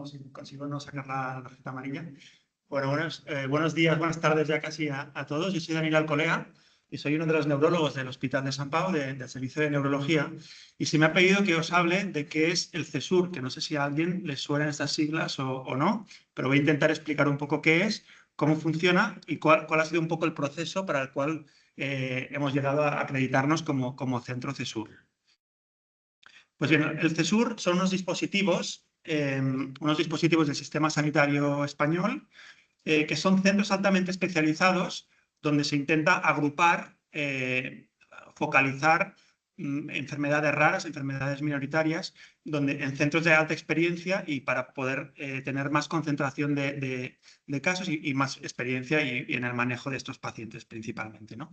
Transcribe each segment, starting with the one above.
si consigo no sacar la tarjeta amarilla. Bueno, buenos días, buenas tardes ya casi a todos. Yo soy Daniel Alcolea y soy uno de los neurólogos del Hospital de Sant Pau, del Servicio de Neurología. Y se me ha pedido que os hable de qué es el CESUR, que no sé si a alguien le suenan estas siglas o no, pero voy a intentar explicar un poco qué es, cómo funciona y cuál ha sido un poco el proceso para el cual hemos llegado a acreditarnos como centro CESUR. Pues bien, el CESUR son unos dispositivos del sistema sanitario español que son centros altamente especializados donde se intenta agrupar, focalizar enfermedades raras, enfermedades minoritarias, en centros de alta experiencia y para poder tener más concentración de casos y más experiencia y en el manejo de estos pacientes principalmente, ¿no?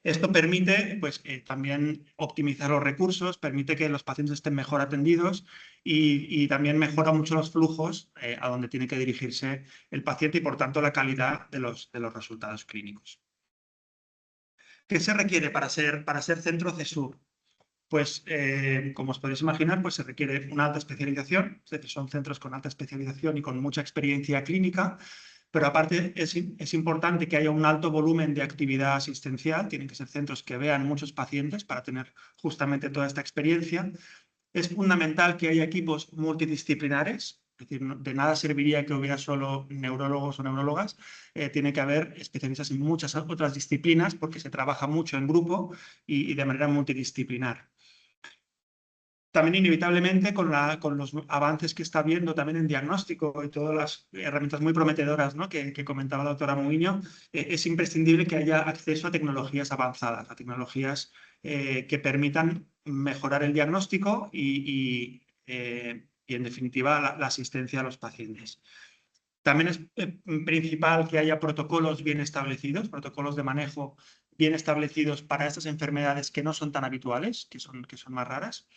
Esto permite pues, también optimizar los recursos, permite que los pacientes estén mejor atendidos y también mejora mucho los flujos a donde tiene que dirigirse el paciente y, por tanto, la calidad de los resultados clínicos. ¿Qué se requiere para ser centro CESUR? Pues, como os podéis imaginar, pues se requiere una alta especialización, es decir, son centros con alta especialización y con mucha experiencia clínica. Pero aparte es importante que haya un alto volumen de actividad asistencial, tienen que ser centros que vean muchos pacientes para tener justamente toda esta experiencia. Es fundamental que haya equipos multidisciplinares, es decir, de nada serviría que hubiera solo neurólogos o neurólogas, tiene que haber especialistas en muchas otras disciplinas porque se trabaja mucho en grupo y de manera multidisciplinar. También inevitablemente con los avances que está habiendo también en diagnóstico y todas las herramientas muy prometedoras, ¿no?, que comentaba la doctora Muiño, es imprescindible que haya acceso a tecnologías avanzadas, a tecnologías que permitan mejorar el diagnóstico y en definitiva la asistencia a los pacientes. También es principal que haya protocolos bien establecidos, protocolos de manejo bien establecidos para estas enfermedades que no son tan habituales, que son más raras.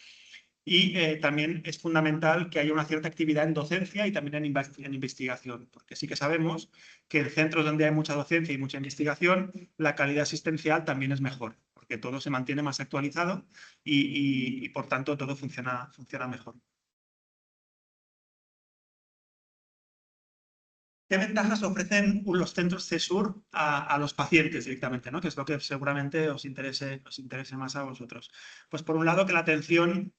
Y también es fundamental que haya una cierta actividad en docencia y también en investigación, porque sí que sabemos que en centros donde hay mucha docencia y mucha investigación, la calidad asistencial también es mejor, porque todo se mantiene más actualizado y por tanto, todo funciona mejor. ¿Qué ventajas ofrecen los centros CESUR a los pacientes directamente, ¿no?, que es lo que seguramente os interese más a vosotros? Pues por un lado, que la atención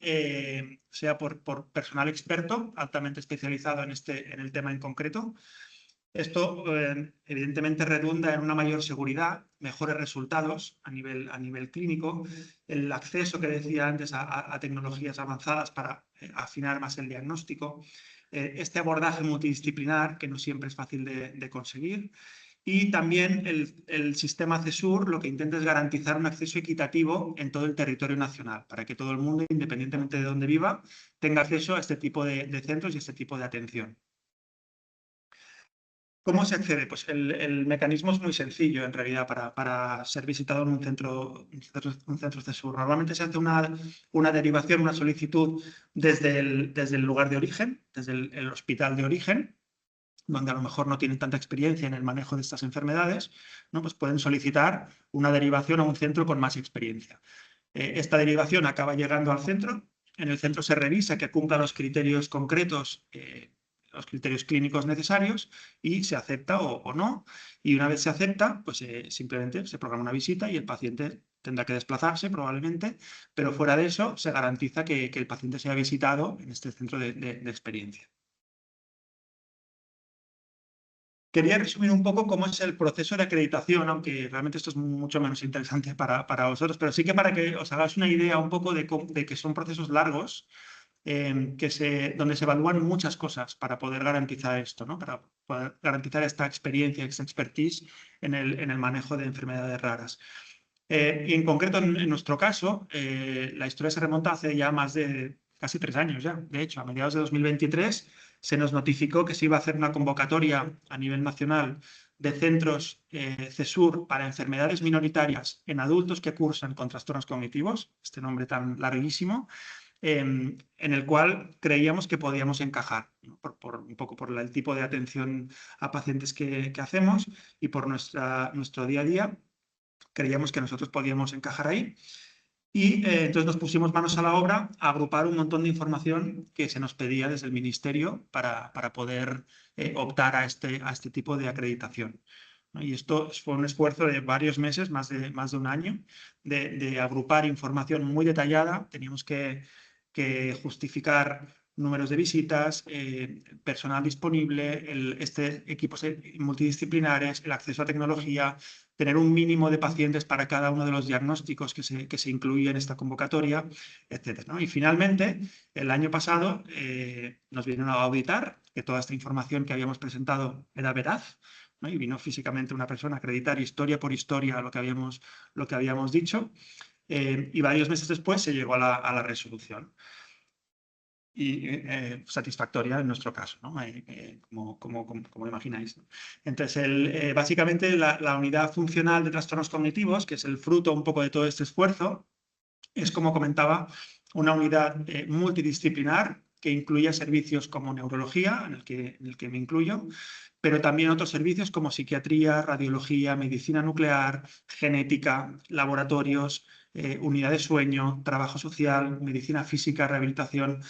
sea por personal experto, altamente especializado en el tema en concreto. Esto evidentemente redunda en una mayor seguridad, mejores resultados a nivel clínico, el acceso que decía antes a tecnologías avanzadas para afinar más el diagnóstico, este abordaje multidisciplinar que no siempre es fácil de conseguir. Y también el sistema CESUR lo que intenta es garantizar un acceso equitativo en todo el territorio nacional, para que todo el mundo, independientemente de dónde viva, tenga acceso a este tipo de centros y a este tipo de atención. ¿Cómo se accede? Pues el mecanismo es muy sencillo, en realidad, para ser visitado en un centro CESUR. Normalmente se hace una derivación, una solicitud desde el lugar de origen, desde el hospital de origen, donde a lo mejor no tienen tanta experiencia en el manejo de estas enfermedades, ¿no? Pues pueden solicitar una derivación a un centro con más experiencia. Esta derivación acaba llegando al centro. En el centro se revisa que cumpla los criterios concretos, los criterios clínicos necesarios, y se acepta o no. Y una vez se acepta, pues simplemente se programa una visita y el paciente tendrá que desplazarse probablemente, pero fuera de eso se garantiza que el paciente sea visitado en este centro de experiencia. Quería resumir un poco cómo es el proceso de acreditación, aunque realmente esto es mucho menos interesante para vosotros, pero sí que para que os hagáis una idea un poco de que son procesos largos, donde se evalúan muchas cosas para poder garantizar esto, ¿no?, para poder garantizar esta experiencia, esta expertise en el manejo de enfermedades raras. Y en concreto, en nuestro caso, la historia se remonta hace ya más de casi 3 años ya. De hecho, a mediados de 2023 se nos notificó que se iba a hacer una convocatoria a nivel nacional de centros CESUR para enfermedades minoritarias en adultos que cursan con trastornos cognitivos, este nombre tan larguísimo, en el cual creíamos que podíamos encajar, ¿no?, un poco por el tipo de atención a pacientes que hacemos y por nuestro día a día. Creíamos que nosotros podíamos encajar ahí. Y entonces nos pusimos manos a la obra a agrupar un montón de información que se nos pedía desde el Ministerio para poder optar a este tipo de acreditación, ¿no? Y esto fue un esfuerzo de varios meses, más de un año, de agrupar información muy detallada. Teníamos que justificar números de visitas, personal disponible, equipos multidisciplinares, el acceso a tecnología, tener un mínimo de pacientes para cada uno de los diagnósticos que se incluye en esta convocatoria, etcétera, ¿no? Y finalmente, el año pasado nos vinieron a auditar que toda esta información que habíamos presentado era veraz, ¿no? Y vino físicamente una persona a acreditar historia por historia lo que habíamos dicho. Y varios meses después se llegó a la resolución y satisfactoria en nuestro caso, ¿no? Como imagináis, ¿no? Entonces, básicamente la unidad funcional de trastornos cognitivos, que es el fruto un poco de todo este esfuerzo, es, como comentaba, una unidad multidisciplinar que incluye servicios como neurología, en el que me incluyo, pero también otros servicios como psiquiatría, radiología, medicina nuclear, genética, laboratorios, unidad de sueño, trabajo social, medicina física, rehabilitación.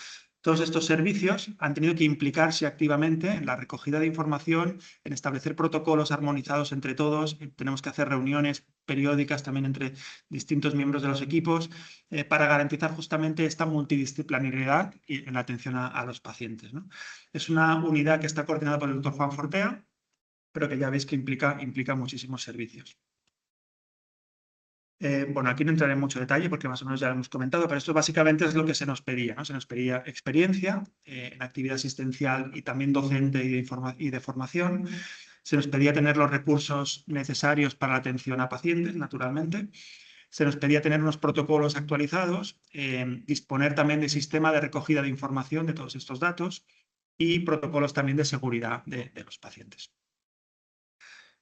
Todos estos servicios han tenido que implicarse activamente en la recogida de información, en establecer protocolos armonizados entre todos. Tenemos que hacer reuniones periódicas también entre distintos miembros de los equipos para garantizar justamente esta multidisciplinariedad en la atención a los pacientes, ¿no? Es una unidad que está coordinada por el doctor Juan Fortea, pero que ya veis que implica muchísimos servicios. Bueno, aquí no entraré en mucho detalle porque más o menos ya lo hemos comentado, pero esto básicamente es lo que se nos pedía, ¿no? Se nos pedía experiencia en actividad asistencial y también docente y de formación. Se nos pedía tener los recursos necesarios para la atención a pacientes, naturalmente. Se nos pedía tener unos protocolos actualizados, disponer también de sistema de recogida de información de todos estos datos y protocolos también de seguridad de los pacientes.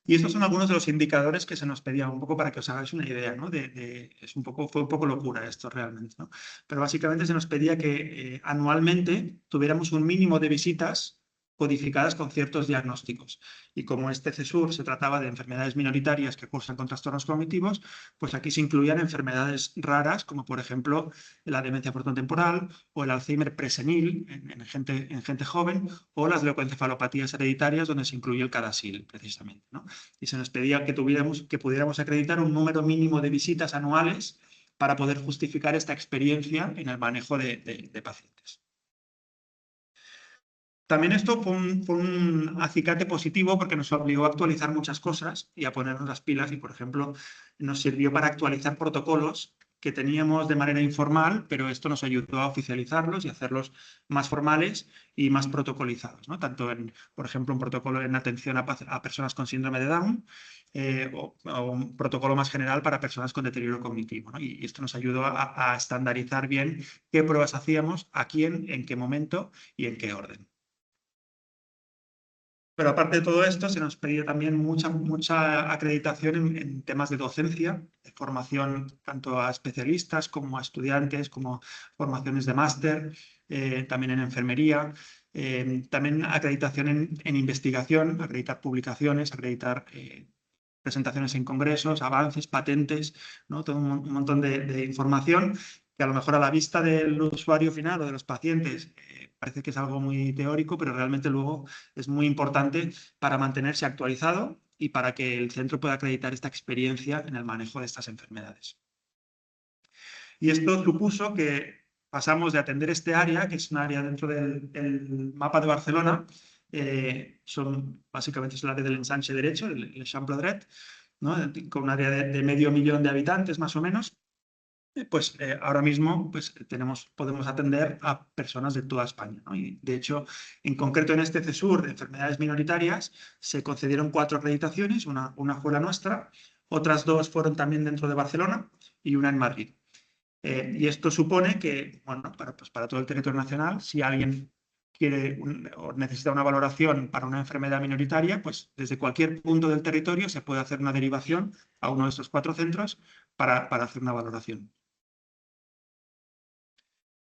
Y estos son algunos de los indicadores que se nos pedían, un poco para que os hagáis una idea, ¿no? Fue un poco locura esto realmente, ¿no? Pero básicamente se nos pedía que anualmente tuviéramos un mínimo de visitas codificadas con ciertos diagnósticos. Y como este CESUR se trataba de enfermedades minoritarias que cursan con trastornos cognitivos, pues aquí se incluían enfermedades raras, como por ejemplo la demencia frontotemporal o el Alzheimer presenil en gente joven, o las leucoencefalopatías hereditarias, donde se incluye el CADASIL, precisamente, ¿no? Y se nos pedía que pudiéramos acreditar un número mínimo de visitas anuales para poder justificar esta experiencia en el manejo de pacientes. También esto fue un acicate positivo porque nos obligó a actualizar muchas cosas y a ponernos las pilas y, por ejemplo, nos sirvió para actualizar protocolos que teníamos de manera informal, pero esto nos ayudó a oficializarlos y hacerlos más formales y más protocolizados, ¿no? Tanto por ejemplo, un protocolo en atención a personas con síndrome de Down o un protocolo más general para personas con deterioro cognitivo, ¿no? Y esto nos ayudó a estandarizar bien qué pruebas hacíamos, a quién, en qué momento y en qué orden. Pero aparte de todo esto, se nos pedía también mucha acreditación en temas de docencia, de formación tanto a especialistas como a estudiantes, como formaciones de máster, también en enfermería, también acreditación en investigación, acreditar publicaciones, acreditar presentaciones en congresos, avances, patentes, ¿no? Todo un montón de información que a lo mejor a la vista del usuario final o de los pacientes parece que es algo muy teórico, pero realmente luego es muy importante para mantenerse actualizado y para que el centro pueda acreditar esta experiencia en el manejo de estas enfermedades. Y esto supuso que pasamos de atender este área, que es un área dentro del mapa de Barcelona, básicamente es el área del ensanche derecho, el Eixample Dret, ¿no? Con un área de 500.000 de habitantes más o menos. Pues ahora mismo pues, podemos atender a personas de toda España, ¿no? Y de hecho, en concreto en este CESUR de enfermedades minoritarias se concedieron 4 acreditaciones, una fue la nuestra, otras 2 fueron también dentro de Barcelona y una en Madrid. Y esto supone que, bueno, para todo el territorio nacional, si alguien quiere o necesita una valoración para una enfermedad minoritaria, pues desde cualquier punto del territorio se puede hacer una derivación a uno de estos 4 centros para hacer una valoración.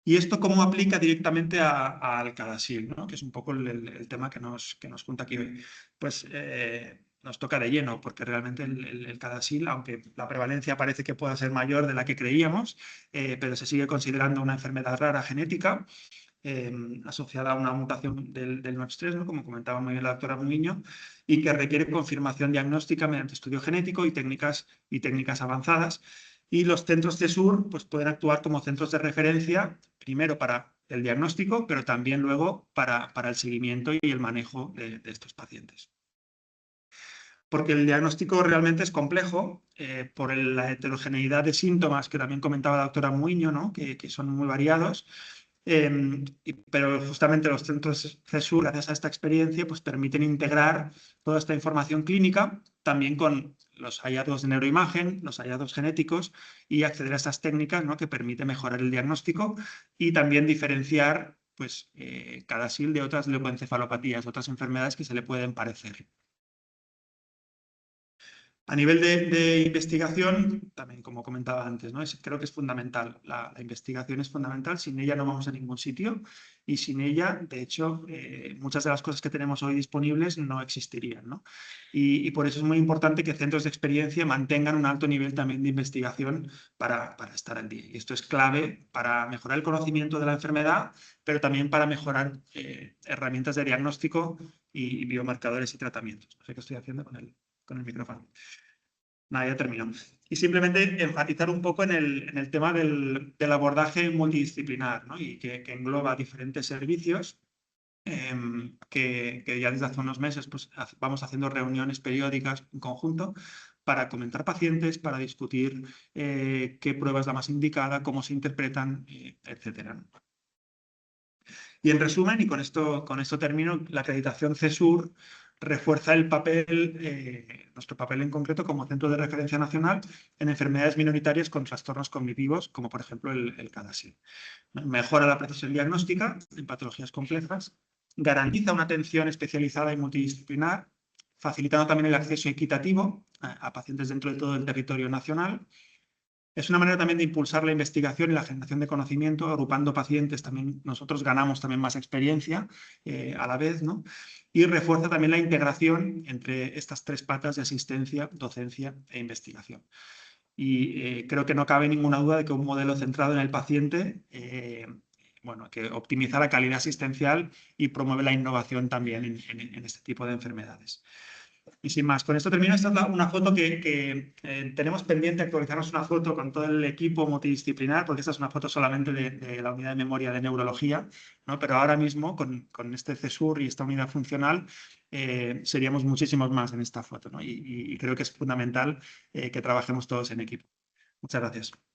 ¿Y esto cómo aplica directamente al CADASIL, ¿no? Que es un poco el tema que nos junta aquí hoy? Pues nos toca de lleno, porque realmente el CADASIL, aunque la prevalencia parece que pueda ser mayor de la que creíamos, pero se sigue considerando una enfermedad rara genética asociada a una mutación del NOX3, ¿no? Como comentaba muy bien la doctora Muiño, y que requiere confirmación diagnóstica mediante estudio genético y técnicas avanzadas. Y los centros CESUR pues, pueden actuar como centros de referencia, primero para el diagnóstico, pero también luego para el seguimiento y el manejo de estos pacientes. Porque el diagnóstico realmente es complejo por la heterogeneidad de síntomas que también comentaba la doctora Muiño, ¿no? que son muy variados. Pero justamente los centros CESUR, gracias a esta experiencia, pues permiten integrar toda esta información clínica también con los hallazgos de neuroimagen, los hallazgos genéticos y acceder a estas técnicas, ¿no? que permiten mejorar el diagnóstico y también diferenciar pues, CADASIL de otras leucoencefalopatías, otras enfermedades que se le pueden parecer. A nivel de investigación, también como comentaba antes, ¿no? Creo que es fundamental. La investigación es fundamental. Sin ella no vamos a ningún sitio y sin ella, de hecho, muchas de las cosas que tenemos hoy disponibles no existirían, ¿no? Y por eso es muy importante que centros de experiencia mantengan un alto nivel también de investigación para estar al día. Y esto es clave para mejorar el conocimiento de la enfermedad, pero también para mejorar herramientas de diagnóstico y biomarcadores y tratamientos. No sé qué estoy haciendo con el micrófono. Nada, ya termino. Y simplemente enfatizar un poco en el tema del abordaje multidisciplinar, ¿no? Y que engloba diferentes servicios que ya desde hace unos meses pues, vamos haciendo reuniones periódicas en conjunto para comentar pacientes, para discutir qué prueba es la más indicada, cómo se interpretan, etcétera. Y en resumen, y con esto termino, la acreditación CESUR refuerza el papel, nuestro papel en concreto como centro de referencia nacional en enfermedades minoritarias con trastornos cognitivos, como por ejemplo el CADASIL. Mejora la precisión diagnóstica en patologías complejas, garantiza una atención especializada y multidisciplinar, facilitando también el acceso equitativo a pacientes dentro de todo el territorio nacional. Es una manera también de impulsar la investigación y la generación de conocimiento, agrupando pacientes, también nosotros ganamos también más experiencia a la vez, ¿no? Y refuerza también la integración entre estas tres patas de asistencia, docencia e investigación. Y creo que no cabe ninguna duda de que un modelo centrado en el paciente, bueno, que optimiza la calidad asistencial y promueve la innovación también en este tipo de enfermedades. Y sin más, con esto termino. Esta es una foto que tenemos pendiente actualizarnos una foto con todo el equipo multidisciplinar, porque esta es una foto solamente de la unidad de memoria de neurología, ¿no? Pero ahora mismo con este CESUR y esta unidad funcional seríamos muchísimos más en esta foto, ¿no? Y creo que es fundamental que trabajemos todos en equipo. Muchas gracias.